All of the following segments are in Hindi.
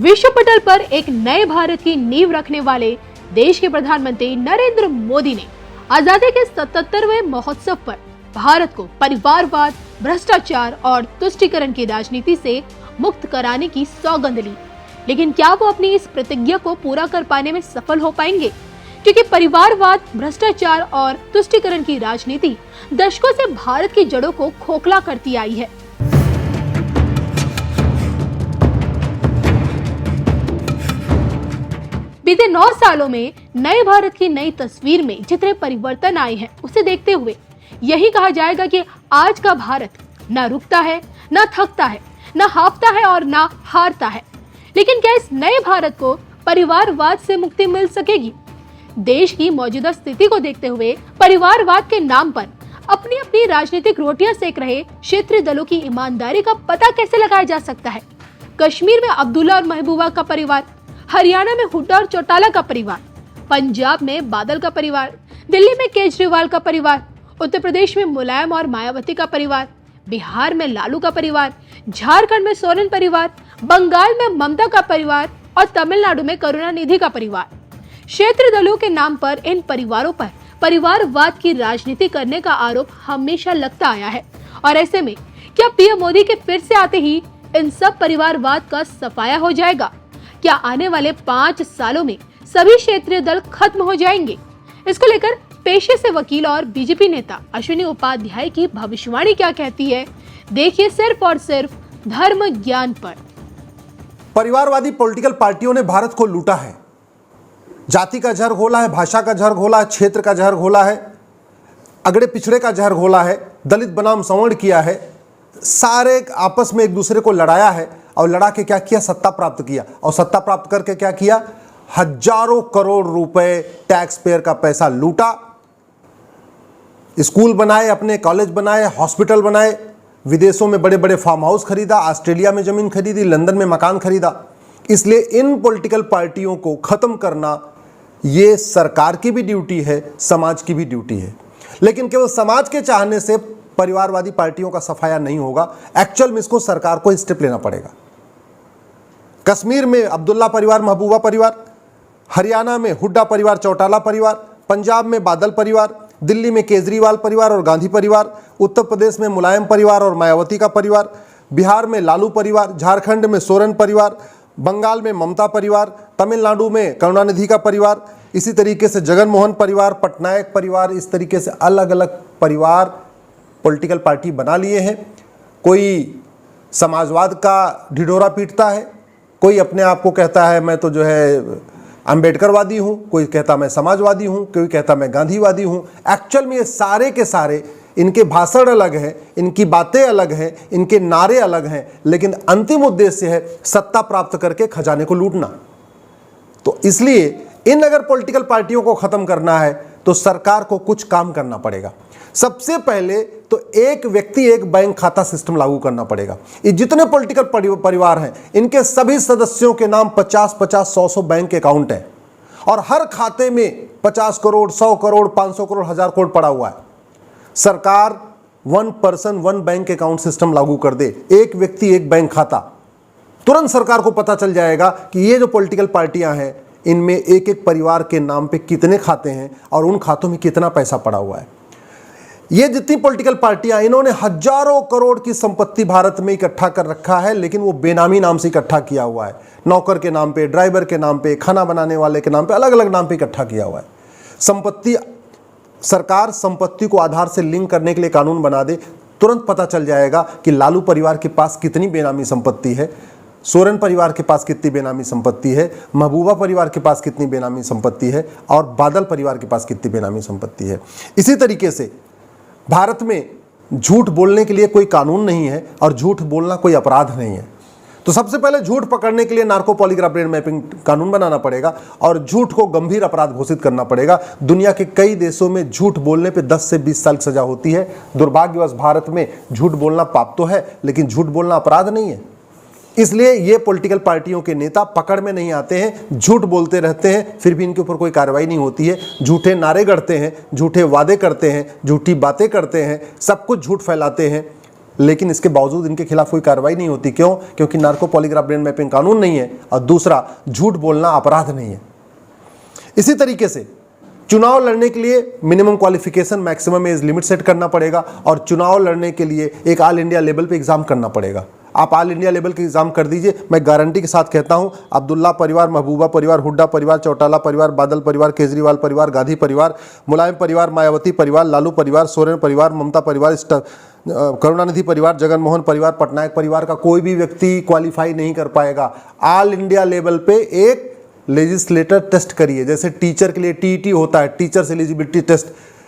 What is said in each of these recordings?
विश्व पटल पर एक नए भारत की नींव रखने वाले देश के प्रधानमंत्री नरेंद्र मोदी ने आजादी के 77वें महोत्सव पर भारत को परिवारवाद, भ्रष्टाचार और तुष्टीकरण की राजनीति से मुक्त कराने की सौगंध ली। लेकिन क्या वो अपनी इस प्रतिज्ञा को पूरा कर पाने में सफल हो पाएंगे? क्योंकि परिवारवाद, भ्रष्टाचार और तुष्टीकरण की राजनीति दशकों से भारत की जड़ों को खोखला करती आई है। बीते 9 सालों में नए भारत की नई तस्वीर में जितने परिवर्तन आए हैं, उसे देखते हुए यही कहा जाएगा कि आज का भारत न रुकता है, न थकता है, न हारता है और न हारता है। लेकिन क्या इस नए भारत को परिवारवाद से मुक्ति मिल सकेगी? देश की मौजूदा स्थिति को देखते हुए परिवारवाद के नाम पर अपनी अपनी राजनीतिक रोटियां सेक रहे क्षेत्रीय दलों की ईमानदारी का पता कैसे लगाया जा सकता है? कश्मीर में अब्दुल्ला और महबूबा का परिवार, हरियाणा में हुड्डा और चौटाला का परिवार, पंजाब में बादल का परिवार, दिल्ली में केजरीवाल का परिवार, उत्तर प्रदेश में मुलायम और मायावती का परिवार, बिहार में लालू का परिवार, झारखंड में सोरेन परिवार, बंगाल में ममता का परिवार और तमिलनाडु में करुणानिधि का परिवार। क्षेत्रीय दलों के नाम पर इन परिवारों पर परिवारवाद की राजनीति करने का आरोप हमेशा लगता आया है। और ऐसे में क्या पीएम मोदी के फिर से आते ही इन सब परिवारवाद का सफाया हो जाएगा? क्या आने वाले 5 सालों में सभी क्षेत्रीय दल खत्म हो जाएंगे? इसको लेकर पेशे से वकील और बीजेपी नेता अश्विनी उपाध्याय की भविष्यवाणी क्या कहती है, देखिए सिर्फ और सिर्फ धर्म ज्ञान पर। परिवारवादी पॉलिटिकल पार्टियों ने भारत को लूटा है। जाति का जहर घोला है, भाषा का जहर घोला है, क्षेत्र का जहर घोला है, अगड़े पिछड़े का जहर घोला है, दलित बनाम सवर्ण किया है, सारे आपस में एक दूसरे को लड़ाया है और लड़ा के क्या किया? सत्ता प्राप्त किया। और सत्ता प्राप्त करके क्या किया? हजारों करोड़ रुपए टैक्स पेयर का पैसा लूटा, स्कूल बनाए, अपने कॉलेज बनाए, हॉस्पिटल बनाए, विदेशों में बड़े बड़े फार्म हाउस खरीदा, ऑस्ट्रेलिया में जमीन खरीदी, लंदन में मकान खरीदा। इसलिए इन पॉलिटिकल पार्टियों को खत्म करना ये सरकार की भी ड्यूटी है, समाज की भी ड्यूटी है। लेकिन केवल समाज के चाहने से परिवारवादी पार्टियों का सफाया नहीं होगा। एक्चुअल में इसको सरकार को स्टेप लेना पड़ेगा। कश्मीर में अब्दुल्ला परिवार, महबूबा परिवार, हरियाणा में हुड्डा परिवार, चौटाला परिवार, पंजाब में बादल परिवार, दिल्ली में केजरीवाल परिवार और गांधी परिवार, उत्तर प्रदेश में मुलायम परिवार और मायावती का परिवार, बिहार में लालू परिवार, झारखंड में सोरेन परिवार, बंगाल में ममता परिवार, तमिलनाडु में करुणानिधि का परिवार, इसी तरीके से जगनमोहन परिवार, पटनायक परिवार, इस तरीके से अलग अलग परिवार पॉलिटिकल पार्टी बना लिए हैं। कोई समाजवाद का ढिढोरा पीटता है, कोई अपने आप को कहता है मैं तो जो है अंबेडकरवादी हूं, कोई कहता मैं समाजवादी हूं, कोई कहता मैं गांधीवादी हूं। एक्चुअल में ये सारे के सारे, इनके भाषण अलग हैं, इनकी बातें अलग हैं, इनके नारे अलग हैं, लेकिन अंतिम उद्देश्य है सत्ता प्राप्त करके खजाने को लूटना। तो इसलिए इन अगर पॉलिटिकल पार्टियों को खत्म करना है तो सरकार को कुछ काम करना पड़ेगा। सबसे पहले तो एक व्यक्ति एक बैंक खाता सिस्टम लागू करना पड़ेगा। ये जितने पॉलिटिकल परिवार हैं, इनके सभी सदस्यों के नाम 50-50, 100-100 बैंक अकाउंट है और हर खाते में 50 करोड़, 100 करोड़, 500 करोड़, 1000 करोड़ पड़ा हुआ है। सरकार 1 पर्सन 1 बैंक अकाउंट सिस्टम लागू कर दे, एक व्यक्ति एक बैंक खाता। तुरंत सरकार को पता चल जाएगा कि ये जो पॉलिटिकल पार्टियां हैं, इनमें एक एक परिवार के नाम पे कितने खाते हैं और उन खातों में कितना पैसा पड़ा हुआ है। ये जितनी पॉलिटिकल पार्टियां, इन्होंने हजारों करोड़ की संपत्ति भारत में इकट्ठा कर रखा है, लेकिन वो बेनामी नाम से इकट्ठा किया हुआ है। नौकर के नाम पे, ड्राइवर के नाम पे, खाना बनाने वाले के नाम पे, अलग अलग नाम पे इकट्ठा किया हुआ है। संपत्ति, सरकार संपत्ति को आधार से लिंक करने के लिए कानून बना दे, तुरंत पता चल जाएगा कि लालू परिवार के पास कितनी बेनामी संपत्ति है, सोरेन परिवार के पास कितनी बेनामी संपत्ति है, महबूबा परिवार के पास कितनी बेनामी संपत्ति है और बादल परिवार के पास कितनी बेनामी संपत्ति है। इसी तरीके से भारत में झूठ बोलने के लिए कोई कानून नहीं है और झूठ बोलना कोई अपराध नहीं है। तो सबसे पहले झूठ पकड़ने के लिए नार्को पॉलीग्राफ ब्रेन मैपिंग कानून बनाना पड़ेगा और झूठ को गंभीर अपराध घोषित करना पड़ेगा। दुनिया के कई देशों में झूठ बोलने पे 10 से 20 साल की सजा होती है। दुर्भाग्यवश भारत में झूठ बोलना पाप तो है, लेकिन झूठ बोलना अपराध नहीं है। इसलिए ये पॉलिटिकल पार्टियों के नेता पकड़ में नहीं आते हैं, झूठ बोलते रहते हैं, फिर भी इनके ऊपर कोई कार्रवाई नहीं होती है। झूठे नारे गढ़ते हैं, झूठे वादे करते हैं, झूठी बातें करते हैं, सब कुछ झूठ फैलाते हैं, लेकिन इसके बावजूद इनके खिलाफ कोई कार्रवाई नहीं होती। क्यों? क्योंकि नार्को पॉलीग्राफ ब्रेन मैपिंग कानून नहीं है, और दूसरा, झूठ बोलना अपराध नहीं है। इसी तरीके से चुनाव लड़ने के लिए minimum qualification, maximum age limit set करना पड़ेगा, और चुनाव लड़ने के लिए एक ऑल इंडिया लेवल पे एग्जाम करना पड़ेगा। आप ऑल इंडिया लेवल के एग्जाम कर दीजिए, मैं गारंटी के साथ कहता हूं, अब्दुल्ला परिवार, महबूबा परिवार, हुड्डा परिवार, चौटाला परिवार, बादल परिवार, केजरीवाल परिवार, गांधी परिवार, मुलायम परिवार, मायावती परिवार, लालू परिवार, सोरेन परिवार, ममता परिवार, करुणानिधि परिवार, जगनमोहन परिवार, पटनायक परिवार का कोई भी व्यक्ति क्वालिफाई नहीं कर पाएगा। ऑल इंडिया लेवल पे एक लेजिस्लेटर टेस्ट करिए, जैसे टीचर के लिए टीईटी होता है, टीचर्स एलिजिबिलिटी टेस्ट,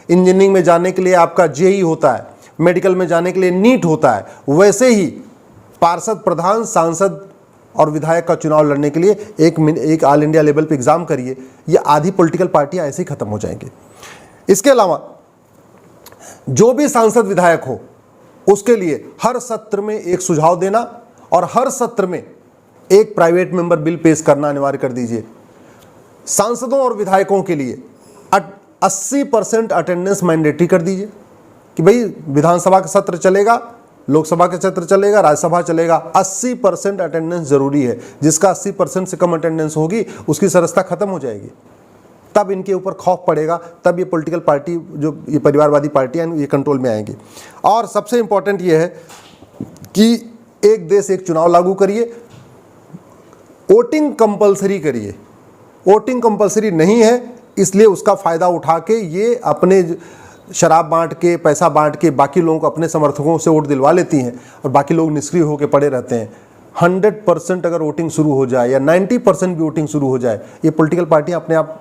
इंजीनियरिंग में जाने के लिए आपका जेई होता है, मेडिकल में जाने के लिए नीट होता है, वैसे ही पार्षद, प्रधान, सांसद और विधायक का चुनाव लड़ने के लिए एक ऑल इंडिया लेवल पे एग्जाम करिए। ये आधी पॉलिटिकल पार्टियां ऐसे ही खत्म हो जाएंगी। इसके अलावा जो भी सांसद विधायक हो, उसके लिए हर सत्र में एक सुझाव देना और हर सत्र में एक प्राइवेट मेंबर बिल पेश करना अनिवार्य कर दीजिए। सांसदों और विधायकों के लिए 80% अटेंडेंस मैंडेटरी कर दीजिए कि भाई विधानसभा का सत्र चलेगा, लोकसभा का सत्र चलेगा, राज्यसभा चलेगा, 80% अटेंडेंस जरूरी है। जिसका 80% से कम अटेंडेंस होगी उसकी सदस्यता खत्म हो जाएगी। तब इनके ऊपर खौफ पड़ेगा, तब ये पॉलिटिकल पार्टी, जो ये परिवारवादी पार्टियां, ये कंट्रोल में आएंगी। और सबसे इंपॉर्टेंट ये है कि एक देश एक चुनाव लागू करिए, वोटिंग कंपलसरी करिए। वोटिंग कंपलसरी नहीं है, इसलिए उसका फायदा उठा के ये अपने शराब बांट के, पैसा बांट के बाकी लोगों को, अपने समर्थकों से वोट दिलवा लेती हैं और बाकी लोग निष्क्रिय होकर पड़े रहते हैं। 100% अगर वोटिंग शुरू हो जाए या 90% भी वोटिंग शुरू हो जाए, ये पॉलिटिकल पार्टियां अपने आप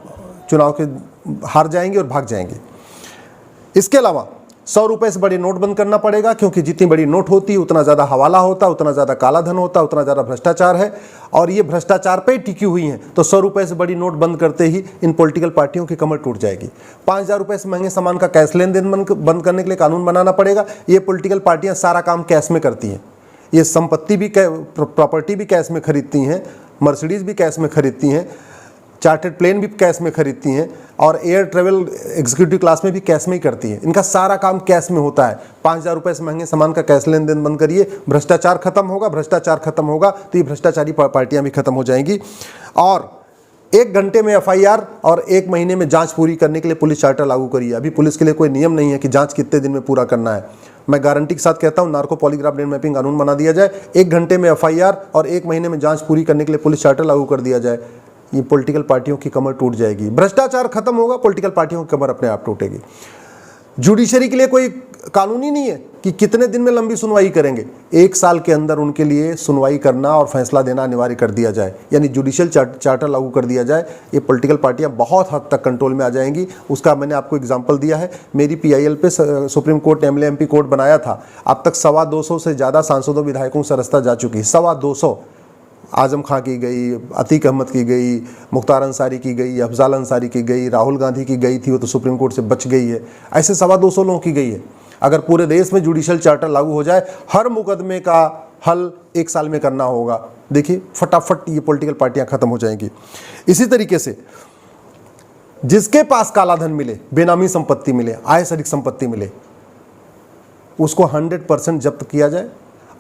चुनाव के हार जाएंगी और भाग जाएंगी। इसके अलावा 100 रुपए से बड़े नोट बंद करना पड़ेगा, क्योंकि जितनी बड़ी नोट होती है उतना ज़्यादा हवाला होता है, उतना ज़्यादा काला धन होता है, उतना ज़्यादा भ्रष्टाचार है, और ये भ्रष्टाचार पे ही टिकी हुई हैं। तो 100 रुपए से बड़ी नोट बंद करते ही इन पॉलिटिकल पार्टियों की कमर टूट जाएगी। 5000 रुपए से महंगे सामान का कैश लेन देन बंद करने के लिए कानून बनाना पड़ेगा। ये पॉलिटिकल पार्टियाँ सारा काम कैश में करती हैं। ये संपत्ति भी, प्रॉपर्टी भी कैश में खरीदती हैं, मर्सिडीज़ भी कैश में खरीदती हैं, चार्टर्ड प्लेन भी कैश में खरीदती हैं, और एयर ट्रेवल एग्जीक्यूटिव क्लास में भी कैश में ही करती हैं। इनका सारा काम कैश में होता है। 5000 रुपए से महंगे सामान का कैश लेन देन बंद करिए, भ्रष्टाचार खत्म होगा। भ्रष्टाचार खत्म होगा तो ये भ्रष्टाचारी पार्टियां भी खत्म हो जाएंगी। और 1 घंटे में FIR और 1 महीने में जांच पूरी करने के लिए पुलिस चार्टर लागू करिए। अभी पुलिस के लिए कोई नियम नहीं है कि जांच कितने दिन में पूरा करना है। मैं गारंटी के साथ कहता हूं, नार्को पॉलीग्राफ ब्रेन मैपिंग कानून बना दिया जाए, 1 घंटे में FIR और 1 महीने में जांच पूरी करने के लिए पुलिस चार्टर लागू कर दिया जाए। ये पॉलिटिकल पार्टियों की कमर टूट जाएगी, भ्रष्टाचार खत्म होगा, पॉलिटिकल पार्टियों की कमर अपने आप टूटेगी। जुडिशरी के लिए कोई कानून ही नहीं है कि कितने दिन में लंबी सुनवाई करेंगे। 1 साल के अंदर उनके लिए सुनवाई करना और फैसला देना अनिवार्य कर दिया जाए, यानी जुडिशियल चार्टर लागू कर दिया जाए। ये पॉलिटिकल पार्टियां बहुत हद तक कंट्रोल में आ जाएंगी। उसका मैंने आपको एग्जांपल दिया है। मेरी PIL पे सुप्रीम कोर्ट ने MLA MP कोर्ट बनाया था। अब तक 225 से ज़्यादा सांसदों विधायकों से सदस्यता जा चुकी है। 225। आजम खां की गई, अतीक अहमद की गई, मुख्तार अंसारी की गई, अफजाल अंसारी की गई, राहुल गांधी की गई थी, वो तो सुप्रीम कोर्ट से बच गई है। ऐसे 225 लोगों की गई है। अगर पूरे देश में जुडिशियल चार्टर लागू हो जाए, हर मुकदमे का हल 1 साल में करना होगा, देखिए फटाफट ये पॉलिटिकल पार्टियां खत्म हो जाएंगी। इसी तरीके से जिसके पास काला धन मिले, बेनामी संपत्ति मिले, आय से अधिक संपत्ति मिले, उसको 100% जब्त किया जाए,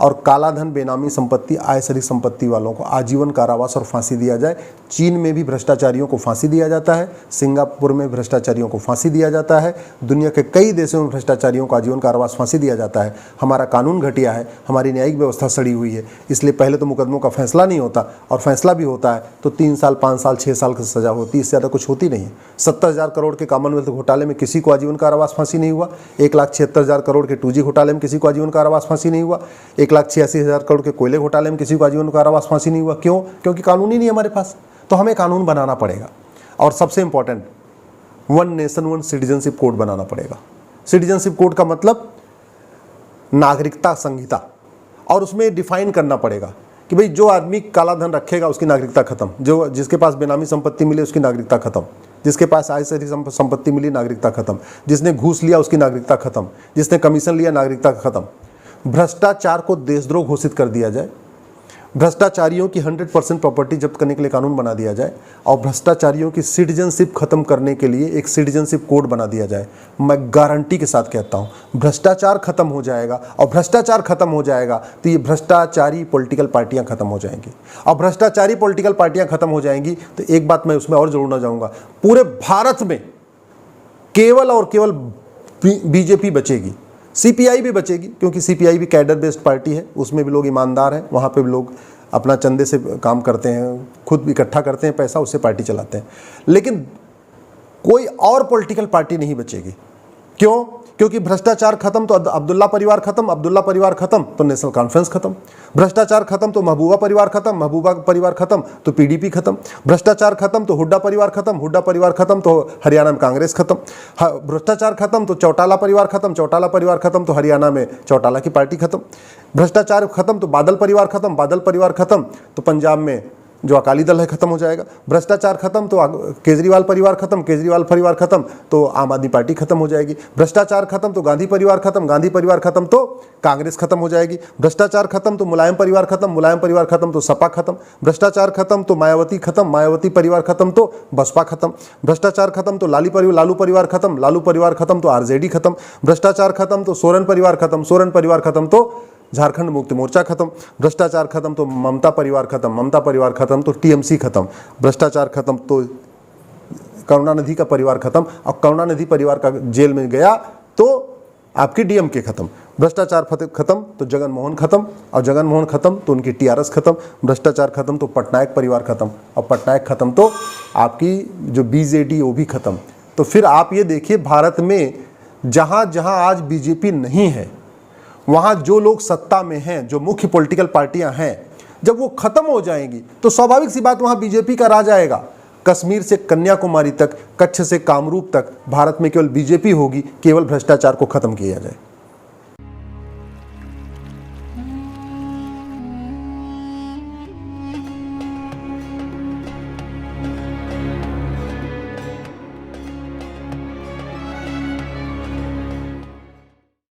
और काला धन, बेनामी संपत्ति, आय से अधिक संपत्ति वालों को आजीवन कारावास और फांसी दिया जाए। चीन में भी भ्रष्टाचारियों को फांसी दिया जाता है, सिंगापुर में भ्रष्टाचारियों को फांसी दिया जाता है, दुनिया के कई देशों में भ्रष्टाचारियों को आजीवन कारावास, फांसी दिया जाता है। हमारा कानून घटिया है, हमारी न्यायिक व्यवस्था सड़ी हुई है, इसलिए पहले तो मुकदमों का फैसला नहीं होता, और फैसला भी होता है तो 3 साल, 5 साल, 6 साल की सजा होती है, इससे ज़्यादा कुछ होती नहीं है। 70,000 करोड़ के कॉमनवेल्थ घोटाले में किसी को आजीवन कारावास, फांसी नहीं हुआ। 1,76,000 करोड़ के 2G घोटाले में किसी को आजीवन कारावास, फांसी नहीं हुआ। 1,86,000 करोड़ के कोयले घोटाले में किसी को आजीवन कारावास, फांसी नहीं हुआ। क्यों? क्योंकि कानून ही नहीं हमारे पास। तो हमें कानून बनाना पड़ेगा। और सबसे इंपॉर्टेंट, 1 नेशन 1 सिटीजनशिप कोड बनाना पड़ेगा। सिटीजनशिप कोड का मतलब नागरिकता संहिता, और उसमें डिफाइन करना पड़ेगा कि भाई जो आदमी काला धन रखेगा उसकी नागरिकता खत्म, जो जिसके पास बेनामी संपत्ति मिले उसकी नागरिकता खत्म, जिसके पास आय से अधिक संपत्ति मिली नागरिकता खत्म, जिसने घूस लिया उसकी नागरिकता खत्म, जिसने कमीशन लिया नागरिकता खत्म। भ्रष्टाचार को देशद्रोह घोषित कर दिया जाए, भ्रष्टाचारियों की 100% प्रॉपर्टी जब्त करने के लिए कानून बना दिया जाए और भ्रष्टाचारियों की सिटीजनशिप खत्म करने के लिए एक सिटीजनशिप कोड बना दिया जाए। मैं गारंटी के साथ कहता हूं भ्रष्टाचार खत्म हो जाएगा, और भ्रष्टाचार खत्म हो जाएगा तो ये भ्रष्टाचारी पॉलिटिकल पार्टियां खत्म हो जाएंगी। और भ्रष्टाचारी पॉलिटिकल पार्टियां खत्म हो जाएंगी तो एक बात मैं उसमें और जोड़ना चाहूंगा, पूरे भारत में केवल और केवल बीजेपी बचेगी। सीपीआई भी बचेगी, क्योंकि सीपीआई भी कैडर बेस्ड पार्टी है, उसमें भी लोग ईमानदार हैं, वहाँ पे भी लोग अपना चंदे से काम करते हैं, खुद इकट्ठा करते हैं पैसा, उससे पार्टी चलाते हैं। लेकिन कोई और पॉलिटिकल पार्टी नहीं बचेगी। क्यों? क्योंकि भ्रष्टाचार खत्म तो अब्दुल्ला परिवार खत्म, अब्दुल्ला परिवार खत्म तो नेशनल कॉन्फ्रेंस खत्म, भ्रष्टाचार खत्म तो महबूबा परिवार खत्म, महबूबा परिवार खत्म तो पीडीपी खत्म, भ्रष्टाचार खत्म तो हुड्डा परिवार खत्म, हुड्डा परिवार खत्म तो हरियाणा में कांग्रेस खत्म, भ्रष्टाचार खत्म तो चौटाला परिवार खत्म, चौटाला परिवार खत्म तो हरियाणा में चौटाला की पार्टी खत्म, भ्रष्टाचार खत्म तो बादल परिवार खत्म, बादल परिवार खत्म तो पंजाब में जो अकाली दल है खत्म हो जाएगा, भ्रष्टाचार खत्म तो केजरीवाल परिवार खत्म, केजरीवाल परिवार खत्म तो आम आदमी पार्टी खत्म हो जाएगी, भ्रष्टाचार खत्म तो गांधी परिवार खत्म, गांधी परिवार खत्म तो कांग्रेस खत्म हो जाएगी, भ्रष्टाचार खत्म तो मुलायम परिवार खत्म, मुलायम परिवार खत्म तो सपा खत्म, भ्रष्टाचार खत्म तो मायावती खत्म, मायावती परिवार खत्म तो बसपा खत्म, भ्रष्टाचार खत्म तो लालू परिवार खत्म, लालू परिवार खत्म तो आरजेडी खत्म, भ्रष्टाचार खत्म तो सोरेन परिवार खत्म, सोरेन परिवार खत्म तो झारखंड मुक्ति मोर्चा खत्म, भ्रष्टाचार खत्म तो ममता परिवार खत्म, ममता परिवार खत्म तो टीएमसी खत्म, भ्रष्टाचार खत्म तो करुणानिधि का परिवार खत्म, और करुणानिधि परिवार का जेल में गया तो आपकी डीएमके खत्म, भ्रष्टाचार खत्म तो जगन मोहन खत्म, और जगन मोहन खत्म तो उनकी टीआरएस खत्म, भ्रष्टाचार खत्म तो पटनायक परिवार खत्म, और पटनायक खत्म तो आपकी जो बीजेडी वो भी खत्म। तो फिर आप ये देखिए भारत में जहाँ जहाँ आज बीजेपी नहीं है, वहाँ जो लोग सत्ता में हैं, जो मुख्य पॉलिटिकल पार्टियां हैं, जब वो खत्म हो जाएंगी तो स्वाभाविक सी बात वहाँ बीजेपी का राज आएगा। कश्मीर से कन्याकुमारी तक, कच्छ से कामरूप तक भारत में केवल बीजेपी होगी, केवल भ्रष्टाचार को खत्म किया जाए।